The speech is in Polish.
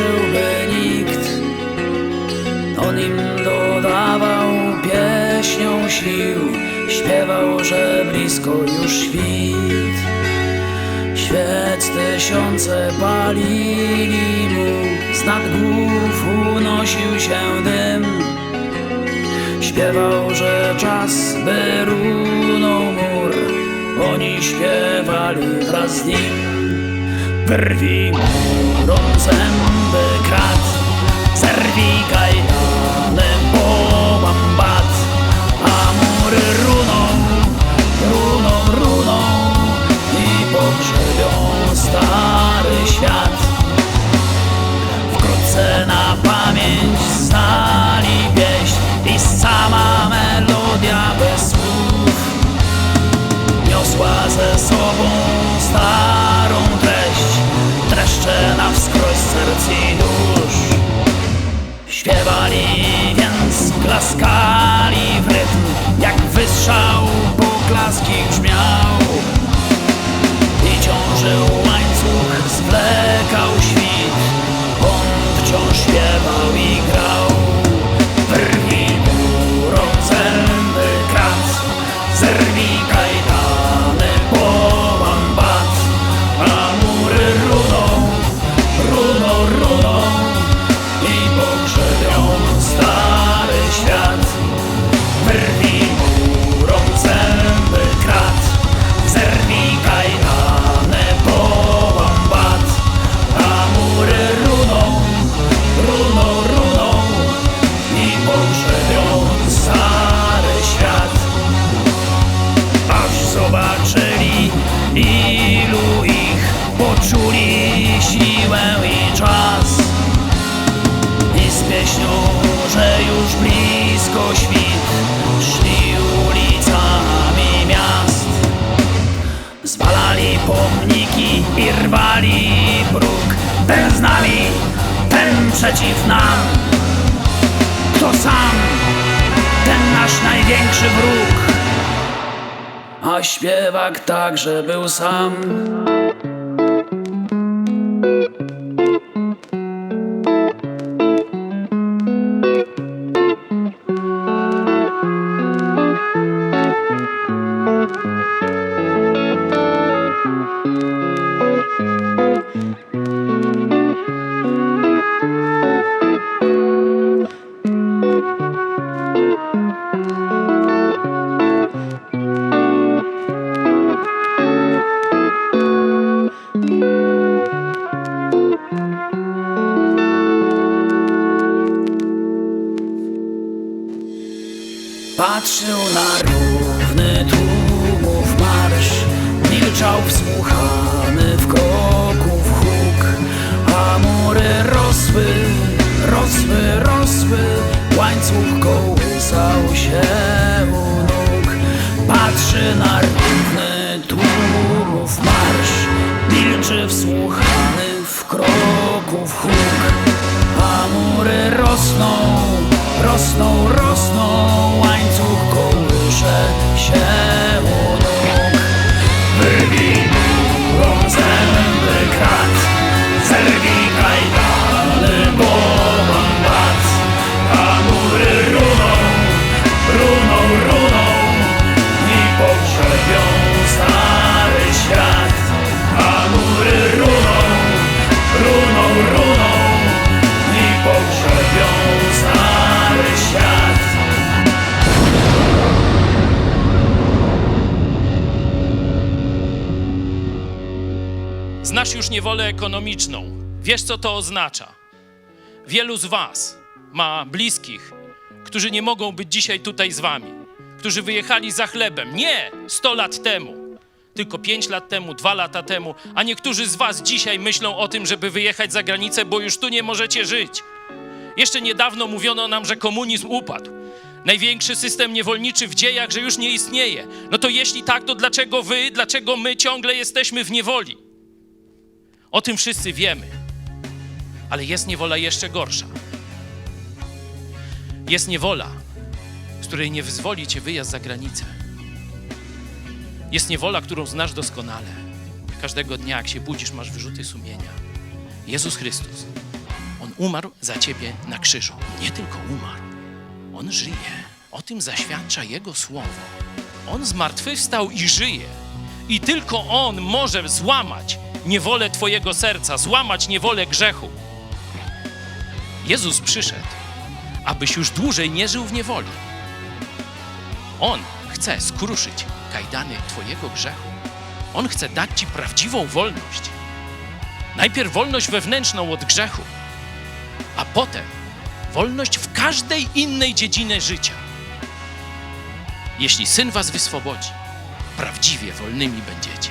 przeżyłby nikt. On im dodawał pieśnią sił, śpiewał, że blisko już świt. Świec tysiące palili mu, z nad głów unosił się dym. Śpiewał, że czas, by runął mur, oni śpiewali wraz z nim. Wyrwij murą zęby krat, zerwij kajdany, połam bat, a mury runą, runą, runą i pogrzebią stary świat. Wkrótce na pamięć znali pieśń i sama melodia bez słów niosła ze sobą starą treść, dreszcze na wskroś serc i dusz. Śpiewali więc, klaskali w rytm, jak wystrzał poklaski brzmiał. I ciążył łańcuch, zwlekał świt, on wciąż śpiewał i grał. Wyrwij murą zęby krat, zerwij kajdany, połam bat, a mury runą, runą, runą i pogrzebią stary świat. Wyrwij murą zęby krat, zerwij kajdany, połam bat, a mury runą, runą, runą i pogrzebią stary świat. Aż zobaczyli, ilu ich, poczuli siłę i czas. I z pieśnią, że już blisko świt, szli ulicami miast. Zwalali pomniki i rwali próg, ten z nami, ten przeciw nam. Kto sam, ten nasz największy wróg. A śpiewak także był sam. Patrzył na równy tłumów marsz, milczał wsłuchany w kroków huk, a mury rosły, rosły, rosły, łańcuch kołysał się u nóg. Patrzy na równy tłumów marsz, milczy wsłuchany w kroków huk, a mury rosną, rosną, rosną, łańcuch kołysze się u nóg. Wyrwij murą zęby krat, zerwij kajdany, połam bat, a mury runą, runą, runą i pogrzebią stary świat. A mury runą, runą, runą i pogrzebią stary świat. Znasz już niewolę ekonomiczną. Wiesz, co to oznacza. Wielu z was ma bliskich, którzy nie mogą być dzisiaj tutaj z wami, którzy wyjechali za chlebem. Nie 100 lat temu, tylko 5 lat temu, 2 lata temu, a niektórzy z was dzisiaj myślą o tym, żeby wyjechać za granicę, bo już tu nie możecie żyć. Jeszcze niedawno mówiono nam, że komunizm upadł. Największy system niewolniczy w dziejach, że już nie istnieje. No to jeśli tak, to dlaczego my ciągle jesteśmy w niewoli? O tym wszyscy wiemy. Ale jest niewola jeszcze gorsza. Jest niewola, z której nie wyzwoli cię wyjazd za granicę. Jest niewola, którą znasz doskonale. Każdego dnia, jak się budzisz, masz wyrzuty sumienia. Jezus Chrystus, umarł za ciebie na krzyżu. Nie tylko umarł, On żyje. O tym zaświadcza Jego słowo. On zmartwychwstał i żyje. I tylko On może złamać niewolę twojego serca, złamać niewolę grzechu. Jezus przyszedł, abyś już dłużej nie żył w niewoli. On chce skruszyć kajdany twojego grzechu. On chce dać ci prawdziwą wolność. Najpierw wolność wewnętrzną od grzechu, a potem wolność w każdej innej dziedzinie życia. Jeśli Syn was wyswobodzi, prawdziwie wolnymi będziecie.